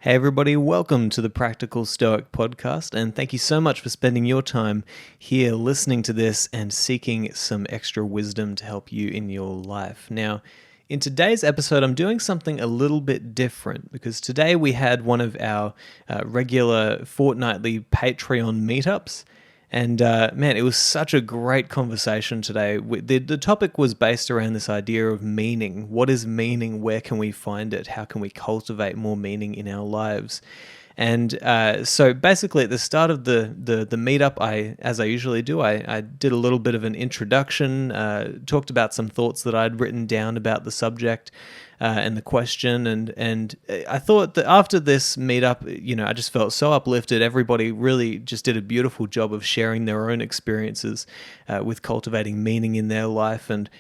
Hey everybody, welcome to the Practical Stoic podcast, and thank you so much for spending your time here listening to this and seeking some extra wisdom to help you in your life. Now, in today's episode, I'm doing something a little bit different because today we had one of our regular fortnightly Patreon meetups. And man, it was such a great conversation today. The topic was based around this idea of meaning. What is meaning? Where can we find it? How can we cultivate more meaning in our lives? And so basically at the start of the meetup, as I usually do, I did a little bit of an introduction, talked about some thoughts that I'd written down about the subject and the question. And I thought that after this meetup, I just felt so uplifted. Everybody really just did a beautiful job of sharing their own experiences with cultivating meaning in their life. And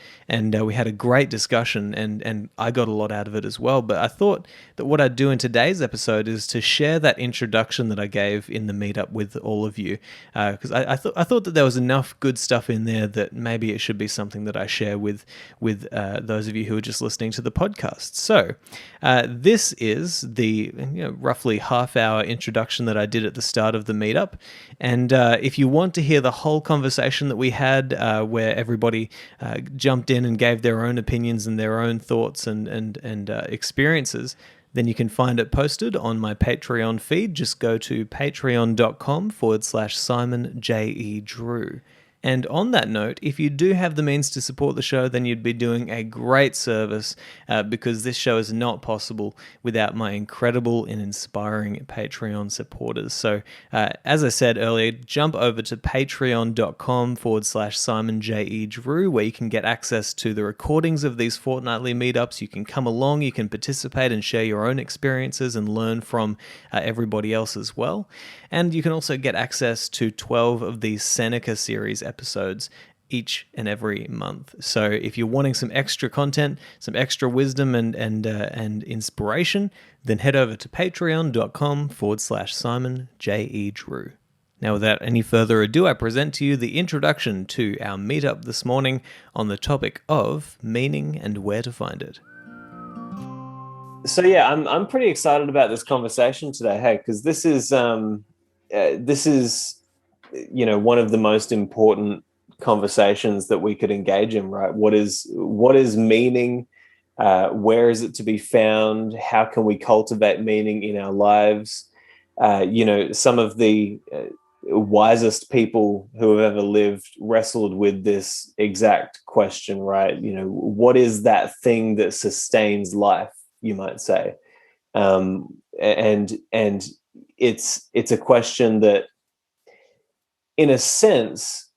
we had a great discussion, and I got a lot out of it as well. But I thought that what I'd do in today's episode is to share that introduction that I gave in the meetup with all of you, because I thought that there was enough good stuff in there that maybe it should be something that I share with those of you who are just listening to the podcast. So this is the roughly half-hour introduction that I did at the start of the meetup, and if you want to hear the whole conversation that we had, where everybody jumped in and gave their own opinions and their own thoughts and experiences, then you can find it posted on my Patreon feed. Just go to patreon.com/Simon J.E. Drew. And on that note, if you do have the means to support the show, then you'd be doing a great service because this show is not possible without my incredible and inspiring Patreon supporters. So as I said earlier, jump over to patreon.com/Simon J.E. Drew, where you can get access to the recordings of these fortnightly meetups. You can come along, you can participate and share your own experiences and learn from everybody else as well. And you can also get access to 12 of these Seneca series episodes each and every month. So if you're wanting some extra content, some extra wisdom and inspiration, then head over to patreon.com/Simon J.E. Drew. Now, without any further ado, I present to you the introduction to our meetup this morning on the topic of meaning and where to find it. So yeah, I'm pretty excited about this conversation today, hey, because this is one of the most important conversations that we could engage in, right? What is meaning? Where is it to be found? How can we cultivate meaning in our lives? Some of the wisest people who have ever lived wrestled with this exact question, right? What is that thing that sustains life, you might say? And it's a question that, in a sense,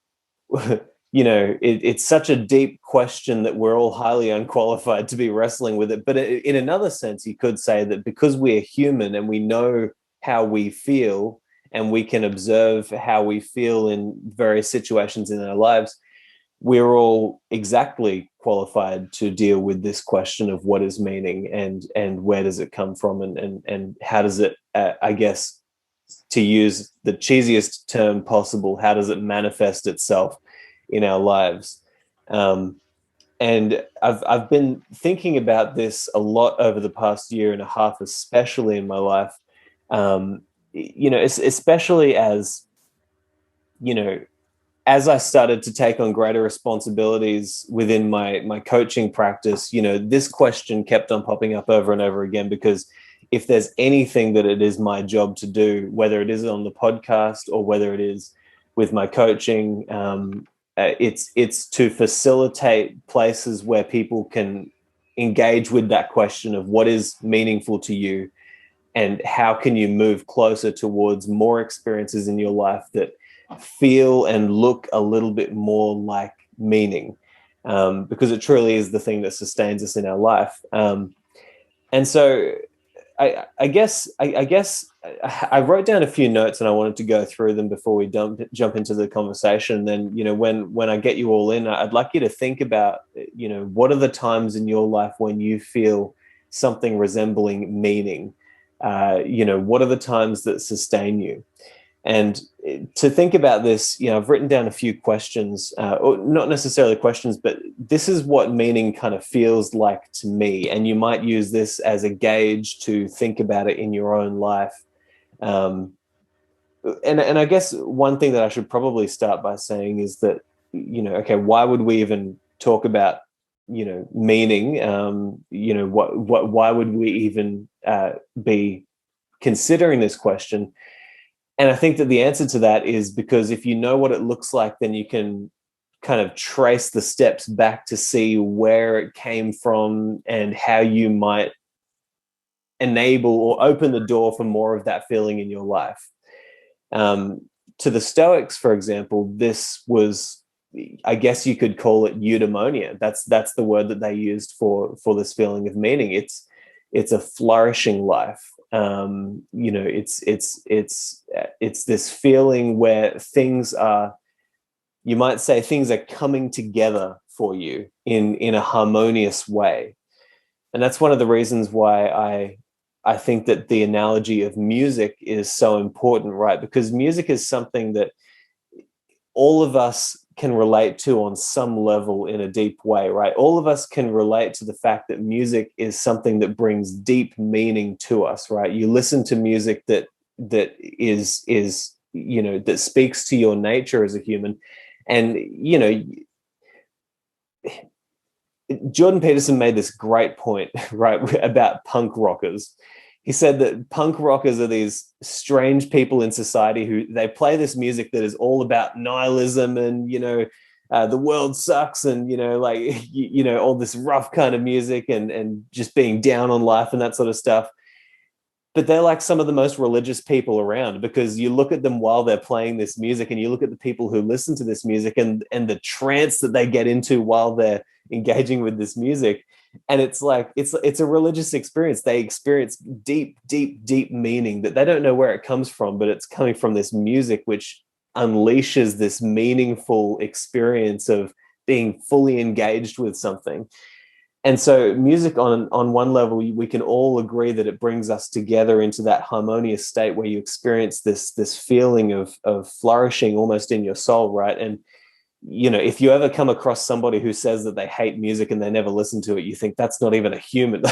it's such a deep question that we're all highly unqualified to be wrestling with it. But in another sense, you could say that because we are human and we know how we feel and we can observe how we feel in various situations in our lives, we're all exactly qualified to deal with this question of what is meaning and where does it come from and how does it, I guess, to use the cheesiest term possible, how does it manifest itself in our lives? And I've been thinking about this a lot over the past year and a half, especially in my life. Especially as I started to take on greater responsibilities within my coaching practice, this question kept on popping up over and over again, because if there's anything that it is my job to do, whether it is on the podcast or whether it is with my coaching, it's to facilitate places where people can engage with that question of what is meaningful to you and how can you move closer towards more experiences in your life that feel and look a little bit more like meaning, because it truly is the thing that sustains us in our life. And so I guess I wrote down a few notes and I wanted to go through them before we jump into the conversation. And then, when I get you all in, I'd like you to think about, what are the times in your life when you feel something resembling meaning? What are the times that sustain you? And to think about this, I've written down a few questions, or not necessarily questions, but this is what meaning kind of feels like to me. And you might use this as a gauge to think about it in your own life. Um, and I guess one thing that I should probably start by saying is that, okay, why would we even talk about, meaning? Why would we even be considering this question? And I think that the answer to that is because if you know what it looks like, then you can kind of trace the steps back to see where it came from and how you might enable or open the door for more of that feeling in your life. To the Stoics, for example, this was, I guess you could call it eudaimonia. That's the word that they used for this feeling of meaning. It's a flourishing life. It's this feeling where things are, you might say, things are coming together for you in a harmonious way. And that's one of the reasons why I think that the analogy of music is so important, right? Because music is something that all of us can relate to on some level in a deep way, right? All of us can relate to the fact that music is something that brings deep meaning to us, right? You listen to music that is that speaks to your nature as a human. And Jordan Peterson made this great point, right, about punk rockers. He said that punk rockers are these strange people in society who they play this music that is all about nihilism and, the world sucks and, all this rough kind of music and just being down on life and that sort of stuff. But they're like some of the most religious people around, because you look at them while they're playing this music and you look at the people who listen to this music and the trance that they get into while they're engaging with this music. And it's like, it's a religious experience. They experience deep, deep, deep meaning that they don't know where it comes from, but it's coming from this music, which unleashes this meaningful experience of being fully engaged with something. And so music on one level, we can all agree that it brings us together into that harmonious state where you experience this feeling of flourishing almost in your soul, right? And if you ever come across somebody who says that they hate music and they never listen to it, you think that's not even a human.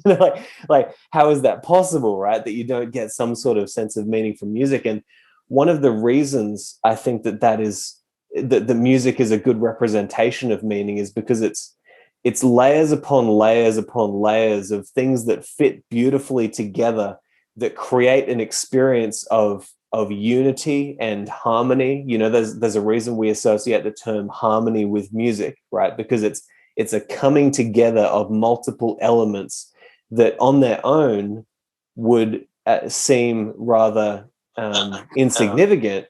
like how is that possible, right? That you don't get some sort of sense of meaning from music. And one of the reasons I think that is that the music is a good representation of meaning is because it's layers upon layers upon layers of things that fit beautifully together that create an experience of unity and harmony. There's a reason we associate the term harmony with music, right? Because it's a coming together of multiple elements that on their own would seem rather insignificant,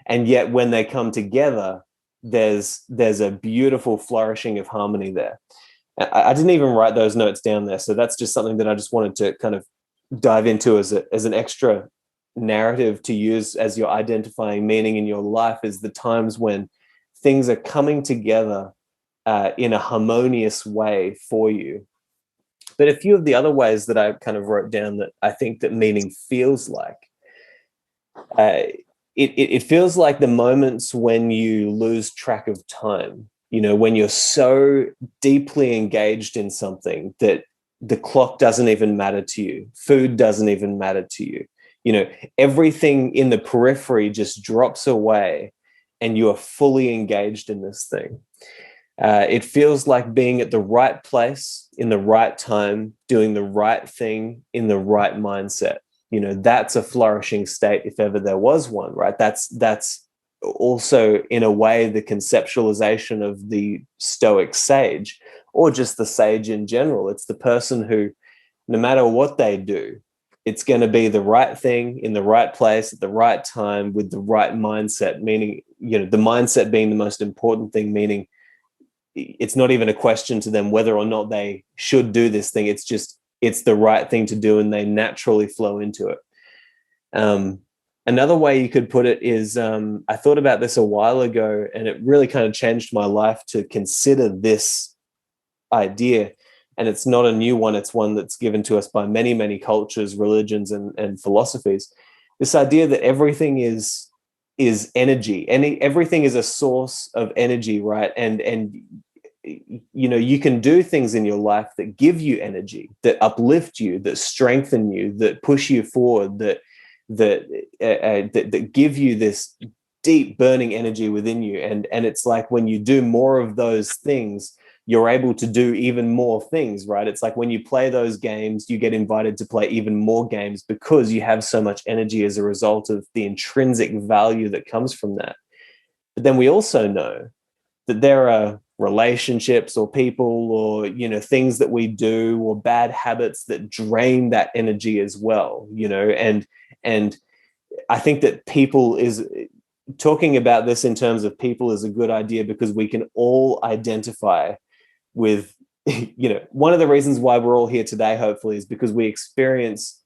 and yet when they come together, there's a beautiful flourishing of harmony there. I didn't even write those notes down there, so that's just something that I just wanted to kind of dive into as an extra narrative to use as you're identifying meaning in your life, is the times when things are coming together in a harmonious way for you. But a few of the other ways that I kind of wrote down that I think that meaning feels like, it feels like the moments when you lose track of time, when you're so deeply engaged in something that the clock doesn't even matter to you, food doesn't even matter to you, everything in the periphery just drops away and you are fully engaged in this thing. It feels like being at the right place in the right time, doing the right thing in the right mindset. That's a flourishing state if ever there was one, right? That's also in a way the conceptualization of the Stoic sage, or just the sage in general. It's the person who, no matter what they do, it's going to be the right thing in the right place at the right time with the right mindset, meaning, the mindset being the most important thing, meaning it's not even a question to them whether or not they should do this thing. It's the right thing to do, and they naturally flow into it. Another way you could put it is, I thought about this a while ago, and it really kind of changed my life to consider this idea. And it's not a new one. It's one that's given to us by many, many cultures, religions, and philosophies. this idea that everything is energy, and everything is a source of energy, right? And you can do things in your life that give you energy, that uplift you, that strengthen you, that push you forward, that give you this deep burning energy within you. And it's like when you do more of those things, you're able to do even more things, right? It's like when you play those games, you get invited to play even more games because you have so much energy as a result of the intrinsic value that comes from that. But then we also know that there are relationships or people or things that we do or bad habits that drain that energy as well, and I think that people is talking about this in terms of people is a good idea because we can all identify with one of the reasons why we're all here today, hopefully, is because we experience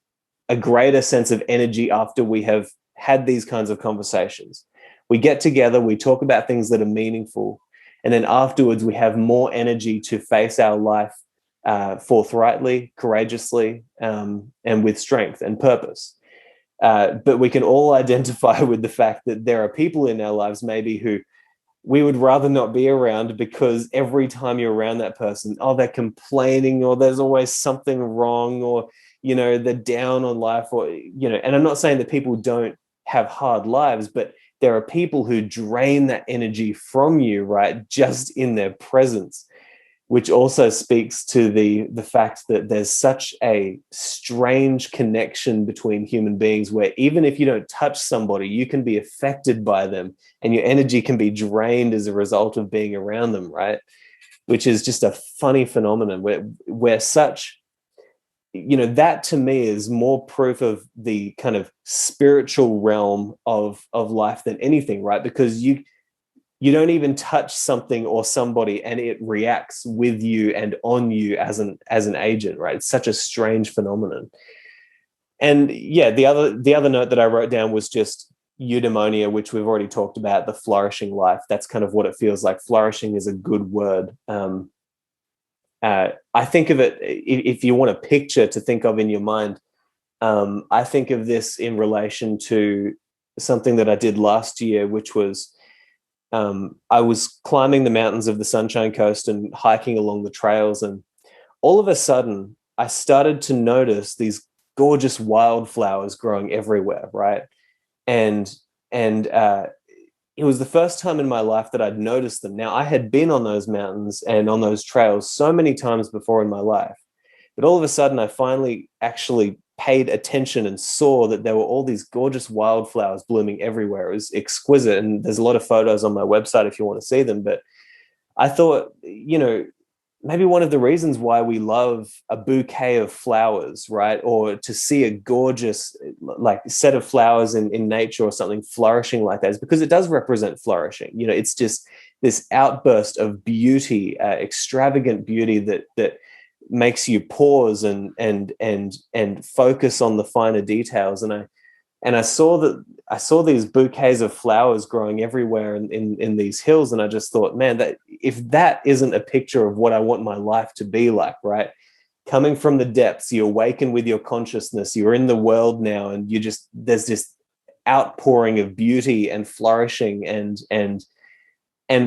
a greater sense of energy after we have had these kinds of conversations. We get together, we talk about things that are meaningful, and then afterwards we have more energy to face our life forthrightly, courageously, and with strength and purpose. But we can all identify with the fact that there are people in our lives maybe who we would rather not be around, because every time you're around that person, they're complaining, or there's always something wrong, or they're down on life, or and I'm not saying that people don't have hard lives, but there are people who drain that energy from you, right, just in their presence, which also speaks to the fact that there's such a strange connection between human beings, where even if you don't touch somebody, you can be affected by them and your energy can be drained as a result of being around them, right? Which is just a funny phenomenon where such, that to me is more proof of the kind of spiritual realm of life than anything, right? Because you don't even touch something or somebody and it reacts with you and on you as an agent, right? It's such a strange phenomenon. And yeah, the other note that I wrote down was just eudaimonia, which we've already talked about, the flourishing life. That's kind of what it feels like. Flourishing is a good word. I think of it, if you want a picture to think of in your mind, I think of this in relation to something that I did last year, which was I was climbing the mountains of the Sunshine Coast and hiking along the trails, and all of a sudden I started to notice these gorgeous wildflowers growing everywhere, right? And it was the first time in my life that I'd noticed them. Now, I had been on those mountains and on those trails so many times before in my life, but all of a sudden I finally actually paid attention and saw that there were all these gorgeous wildflowers blooming everywhere. It was exquisite. And there's a lot of photos on my website if you want to see them. But I thought, maybe one of the reasons why we love a bouquet of flowers, right? Or to see a gorgeous like set of flowers in nature or something flourishing like that, is because it does represent flourishing. It's just this outburst of beauty, extravagant beauty that makes you pause and focus on the finer details. And I saw these bouquets of flowers growing everywhere in these hills, and I just thought, man, that if that isn't a picture of what I want my life to be like, right? Coming from the depths, you awaken with your consciousness, you're in the world now, and there's this outpouring of beauty and flourishing, and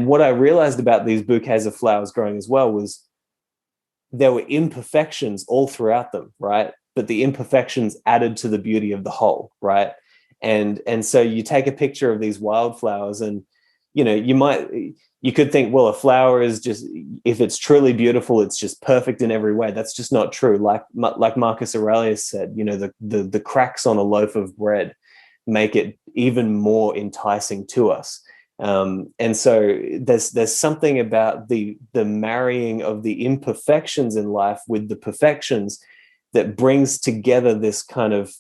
what I realized about these bouquets of flowers growing as well was there were imperfections all throughout them, right? But the imperfections added to the beauty of the whole, right? And so you take a picture of these wildflowers, and you could think, well, a flower is just, if it's truly beautiful, it's just perfect in every way. That's just not true. Like Marcus Aurelius said, the cracks on a loaf of bread make it even more enticing to us. And so there's something about the marrying of the imperfections in life with the perfections that brings together this kind of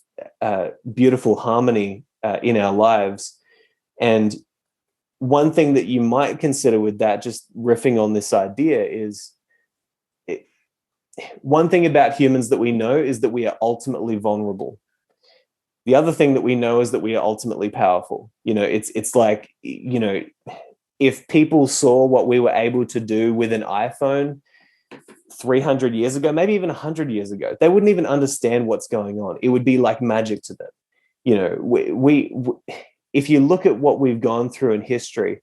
beautiful harmony in our lives. And one thing that you might consider with that, just riffing on this idea, is one thing about humans that we know is that we are ultimately vulnerable. The other thing that we know is that we are ultimately powerful. It's like, if people saw what we were able to do with an iPhone 300 years ago, maybe even 100 years ago, they wouldn't even understand what's going on. It would be like magic to them. if you look at what we've gone through in history,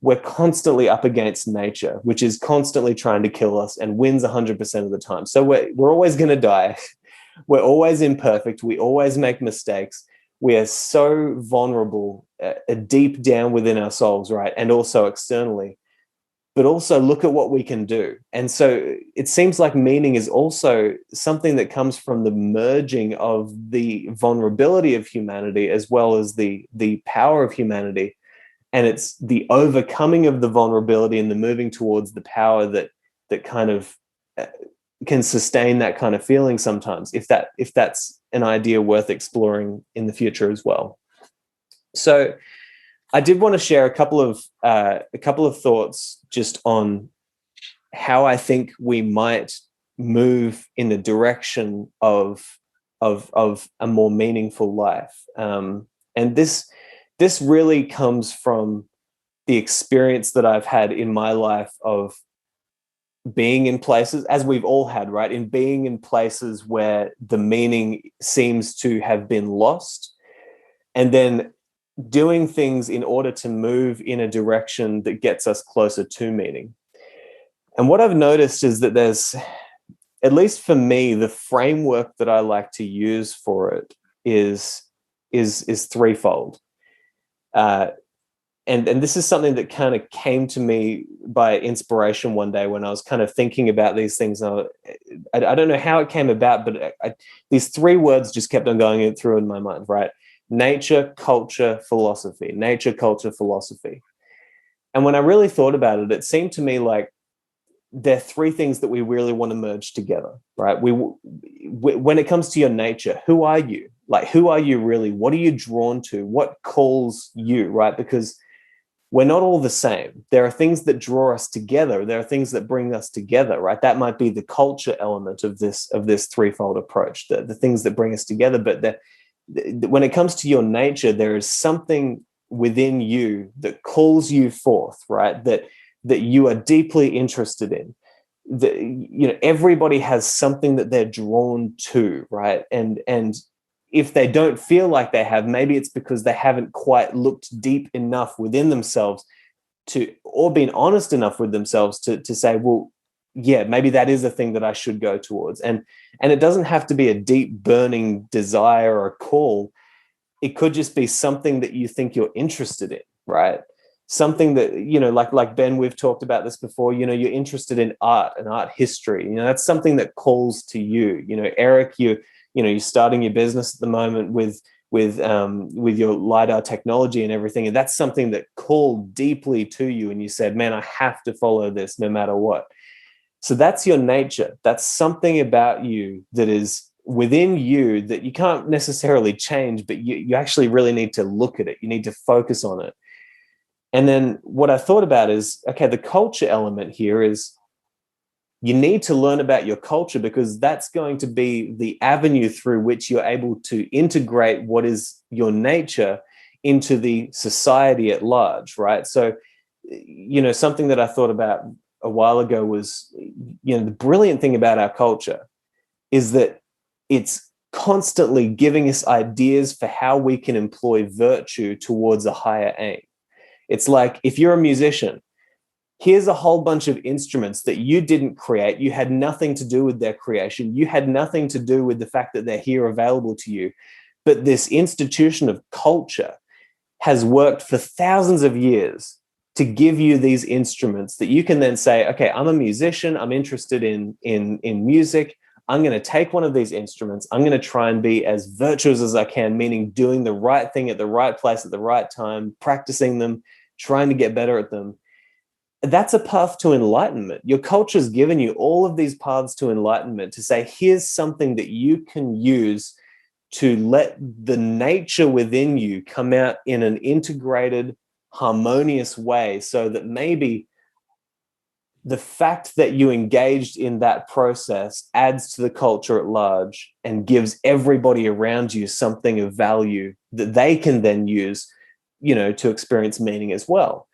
we're constantly up against nature, which is constantly trying to kill us and wins 100% of the time. So we're always going to die. We're always imperfect. We always make mistakes. We are so vulnerable, deep down within ourselves, right? And also externally. But also look at what we can do. And so it seems like meaning is also something that comes from the merging of the vulnerability of humanity as well as the power of humanity. And it's the overcoming of the vulnerability and the moving towards the power that kind of can sustain that kind of feeling sometimes, if that's an idea worth exploring in the future as well. So I did want to share a couple of thoughts just on how I think we might move in the direction of a more meaningful life. And this really comes from the experience that I've had in my life of being in places, as we've all had, right? In being in places where the meaning seems to have been lost, and then doing things in order to move in a direction that gets us closer to meaning. And what I've noticed is that there's, at least for me, the framework that I like to use for it is threefold. And this is something that kind of came to me by inspiration one day when I was kind of thinking about these things. I don't know how it came about, but these three words just kept on going through in my mind, right? Nature, culture, philosophy. Nature, culture, philosophy. And when I really thought about it, it seemed to me like there are three things that we really want to merge together, right? When it comes to your nature, who are you? Like, who are you really? What are you drawn to? What calls you, right? Because we're not all the same. There are things that draw us together. There are things that bring us together, right? That might be the culture element of this threefold approach, the things that bring us together. But when it comes to your nature, there is something within you that calls you forth, right? That you are deeply interested in. Everybody has something that they're drawn to, right? And if they don't feel like they have, maybe it's because they haven't quite looked deep enough within themselves or been honest enough with themselves to say, well, yeah, maybe that is a thing that I should go towards. And it doesn't have to be a deep burning desire or a call. It could just be something that you think you're interested in, right? Something that, like Ben, we've talked about this before, you're interested in art and art history. That's something that calls to you. Eric, you're starting your business at the moment with your LiDAR technology and everything. And that's something that called deeply to you. And you said, man, I have to follow this no matter what. So that's your nature. That's something about you that is within you that you can't necessarily change, but you actually really need to look at it. You need to focus on it. And then what I thought about is, okay, the culture element here is you need to learn about your culture because that's going to be the avenue through which you're able to integrate what is your nature into the society at large, right? So, something that I thought about a while ago was, the brilliant thing about our culture is that it's constantly giving us ideas for how we can employ virtue towards a higher aim. It's like, if you're a musician, here's a whole bunch of instruments that you didn't create. You had nothing to do with their creation. You had nothing to do with the fact that they're here available to you. But this institution of culture has worked for thousands of years to give you these instruments that you can then say, okay, I'm a musician. I'm interested in music. I'm going to take one of these instruments. I'm going to try and be as virtuous as I can, meaning doing the right thing at the right place at the right time, practicing them, trying to get better at them. That's a path to enlightenment. Your culture's given you all of these paths to enlightenment to say, here's something that you can use to let the nature within you come out in an integrated, harmonious way, so that maybe the fact that you engaged in that process adds to the culture at large and gives everybody around you something of value that they can then use, to experience meaning as well.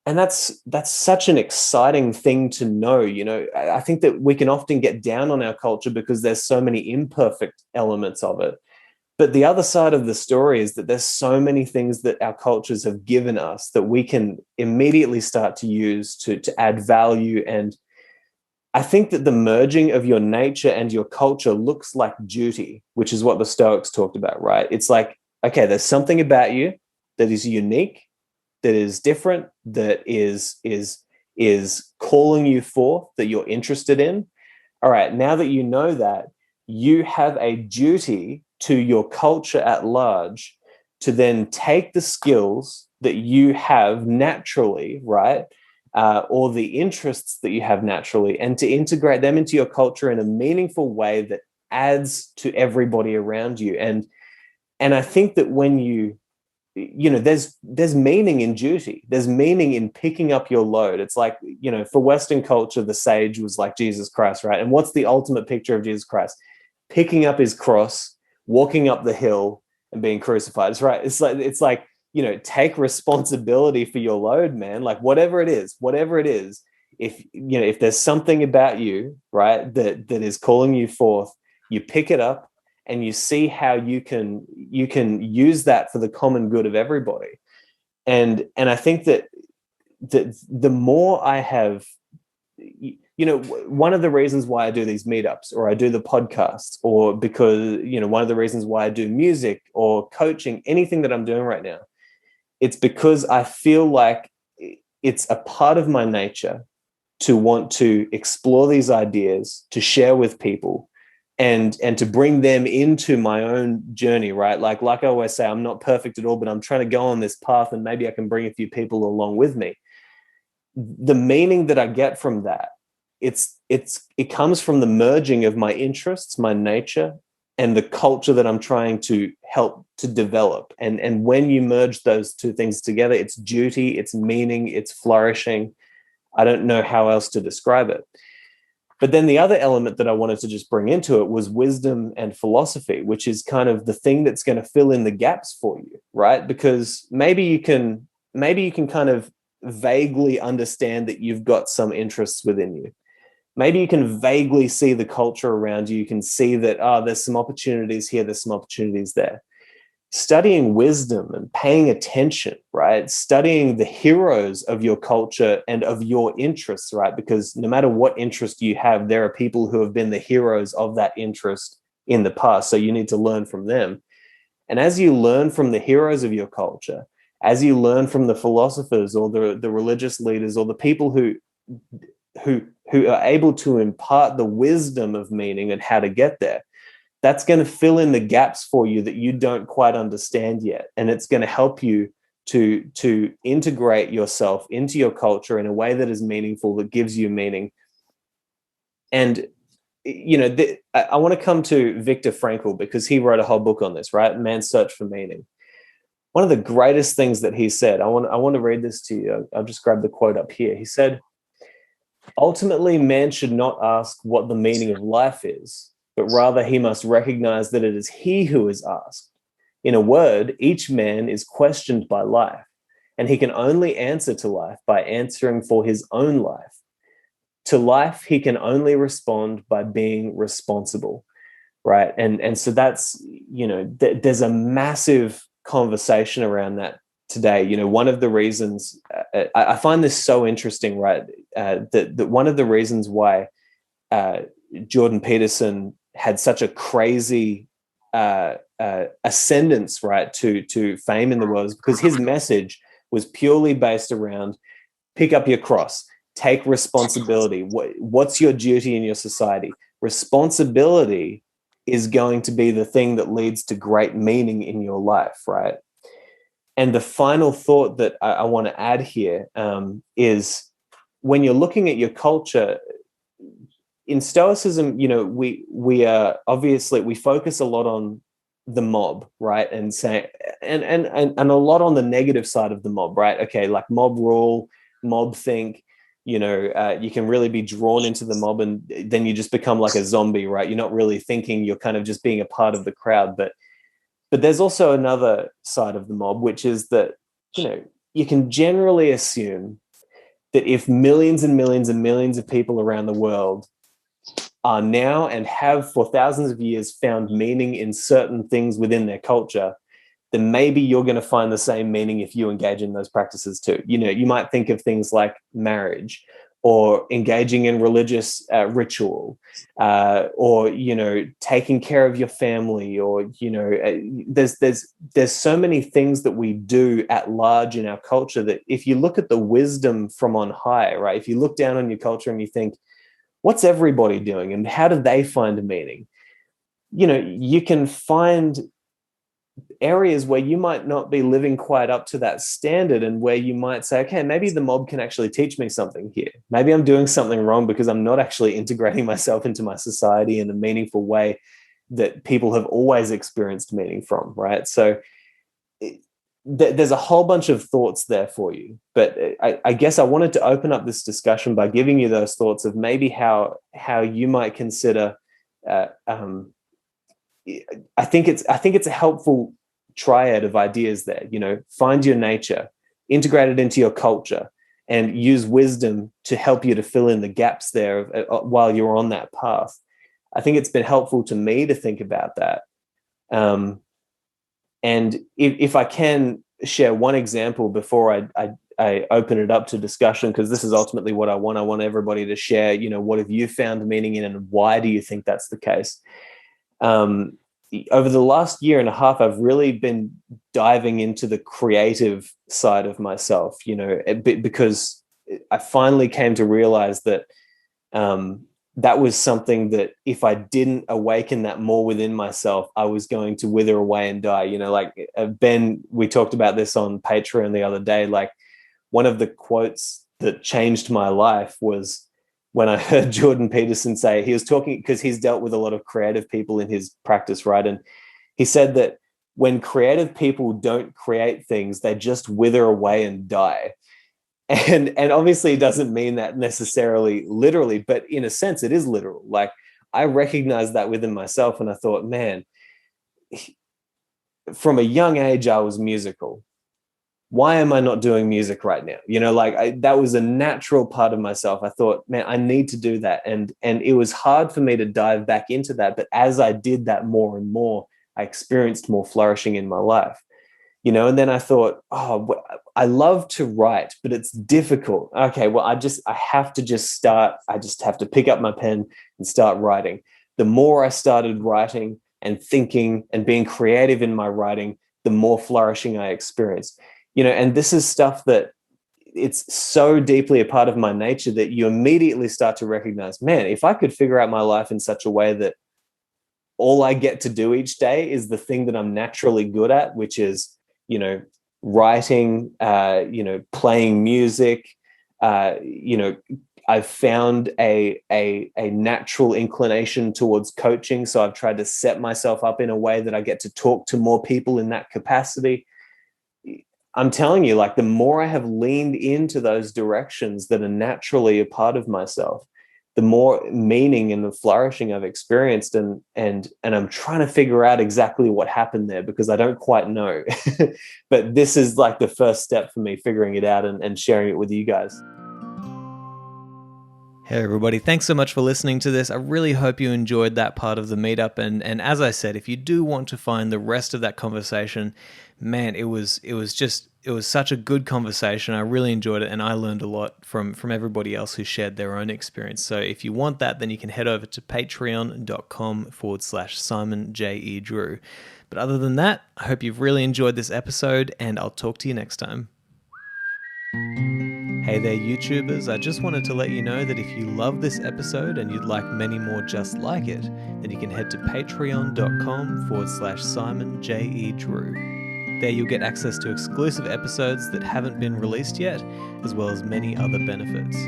And that's such an exciting thing to know. I think that we can often get down on our culture because there's so many imperfect elements of it. But the other side of the story is that there's so many things that our cultures have given us that we can immediately start to use to add value. And I think that the merging of your nature and your culture looks like duty, which is what the Stoics talked about, right? It's like, okay, there's something about you that is unique, that is different, that is calling you forth, that you're interested in. All right, now that you know that, you have a duty to your culture at large to then take the skills that you have naturally, right? Or the interests that you have naturally, and to integrate them into your culture in a meaningful way that adds to everybody around you. And I think that when there's meaning in duty. There's meaning in picking up your load. It's like, for Western culture, the sage was like Jesus Christ, right? And what's the ultimate picture of Jesus Christ? Picking up his cross, walking up the hill, and being crucified. It's right. It's like, take responsibility for your load, man. Like whatever it is, if there's something about you, right, that is calling you forth, you pick it up and you see how you can use that for the common good of everybody. And I think that the more I have, one of the reasons why I do these meetups or I do the podcasts, or because, one of the reasons why I do music or coaching, anything that I'm doing right now, it's because I feel like it's a part of my nature to want to explore these ideas, to share with people, and to bring them into my own journey, right? Like I always say, I'm not perfect at all, but I'm trying to go on this path, and maybe I can bring a few people along with me. The meaning that I get from that, it comes from the merging of my interests, my nature, and the culture that I'm trying to help to develop. And when you merge those two things together, it's duty, it's meaning, it's flourishing. I don't know how else to describe it. But then the other element that I wanted to just bring into it was wisdom and philosophy, which is kind of the thing that's going to fill in the gaps for you, right? Because maybe you can kind of vaguely understand that you've got some interests within you. Maybe you can vaguely see the culture around you. You can see that, there's some opportunities here, there's some opportunities there. Studying wisdom and paying attention, right? Studying the heroes of your culture and of your interests, right? Because no matter what interest you have, there are people who have been the heroes of that interest in the past. So you need to learn from them. And as you learn from the heroes of your culture, as you learn from the philosophers or the religious leaders or the people who are able to impart the wisdom of meaning and how to get there, that's going to fill in the gaps for you that you don't quite understand yet. And it's going to help you to integrate yourself into your culture in a way that is meaningful, that gives you meaning. And, I want to come to Viktor Frankl, because he wrote a whole book on this, right? Man's Search for Meaning. One of the greatest things that he said, I want to read this to you. I'll just grab the quote up here. He said, "Ultimately, man should not ask what the meaning of life is, but rather he must recognize that it is he who is asked. In a word, each man is questioned by life, and he can only answer to life by answering for his own life. To life, he can only respond by being responsible," right? And so that's, there's a massive conversation around that today. One of the reasons I find this so interesting, right? That one of the reasons why Jordan Peterson had such a crazy ascendance, right, to fame in the world, is because his message was purely based around pick up your cross, take responsibility. What's your duty in your society? Responsibility is going to be the thing that leads to great meaning in your life, right? And the final thought that I want to add here is when you're looking at your culture, in Stoicism, we are obviously, we focus a lot on the mob, right? And say, and a lot on the negative side of the mob, right? Okay, like mob rule, mob think, you can really be drawn into the mob, and then you just become like a zombie, right? You're not really thinking, you're kind of just being a part of the crowd. But there's also another side of the mob, which is that, you can generally assume that if millions and millions and millions of people around the world are now and have for thousands of years found meaning in certain things within their culture, then maybe you're going to find the same meaning if you engage in those practices too. You might think of things like marriage, or engaging in religious ritual, or taking care of your family, or there's so many things that we do at large in our culture that if you look at the wisdom from on high, right? If you look down on your culture and you think, what's everybody doing and how do they find meaning? You can find areas where you might not be living quite up to that standard, and where you might say, okay, maybe the mob can actually teach me something here. Maybe I'm doing something wrong because I'm not actually integrating myself into my society in a meaningful way that people have always experienced meaning from, right? So there's a whole bunch of thoughts there for you, but I guess I wanted to open up this discussion by giving you those thoughts of maybe how you might consider I think it's a helpful triad of ideas there. Find your nature, integrate it into your culture, and use wisdom to help you to fill in the gaps there while you're on that path. I think it's been helpful to me to think about that. And if I can share one example before I open it up to discussion, because this is ultimately what I want. I want everybody to share, what have you found meaning in, and why do you think that's the case? Over the last year and a half, I've really been diving into the creative side of myself, because I finally came to realize that that was something that if I didn't awaken that more within myself, I was going to wither away and die. Like Ben, we talked about this on Patreon the other day. Like, one of the quotes that changed my life was when I heard Jordan Peterson say, he was talking, because he's dealt with a lot of creative people in his practice, right? And he said that when creative people don't create things, they just wither away and die. And obviously he doesn't mean that necessarily literally, but in a sense it is literal. Like, I recognized that within myself, and I thought, man, from a young age I was musical. Why am I not doing music right now? That was a natural part of myself. I thought, man, I need to do that. And it was hard for me to dive back into that. But as I did that more and more, I experienced more flourishing in my life, and then I thought, I love to write, but it's difficult. Okay, well, I have to just start. I just have to pick up my pen and start writing. The more I started writing and thinking and being creative in my writing, the more flourishing I experienced. And this is stuff that it's so deeply a part of my nature that you immediately start to recognize, man, if I could figure out my life in such a way that all I get to do each day is the thing that I'm naturally good at, which is, writing, playing music, I've found a natural inclination towards coaching. So I've tried to set myself up in a way that I get to talk to more people in that capacity. I'm telling you, like, the more I have leaned into those directions that are naturally a part of myself, the more meaning and the flourishing I've experienced. And I'm trying to figure out exactly what happened there, because I don't quite know. But this is like the first step for me, figuring it out and sharing it with you guys. Hey everybody, thanks so much for listening to this. I really hope you enjoyed that part of the meetup, and as I said, if you do want to find the rest of that conversation, man, it was such a good conversation. I really enjoyed it, and I learned a lot from everybody else who shared their own experience. So if you want that, then you can head over to patreon.com/Simon J. E. Drew. But other than that, I hope you've really enjoyed this episode, and I'll talk to you next time. Hey there, YouTubers. I just wanted to let you know that if you love this episode and you'd like many more just like it, then you can head to patreon.com/Simon J. E. Drew. There you'll get access to exclusive episodes that haven't been released yet, as well as many other benefits.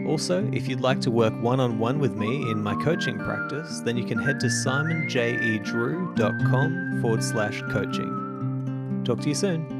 Also, if you'd like to work one-on-one with me in my coaching practice, then you can head to simonjedrew.com/coaching. Talk to you soon.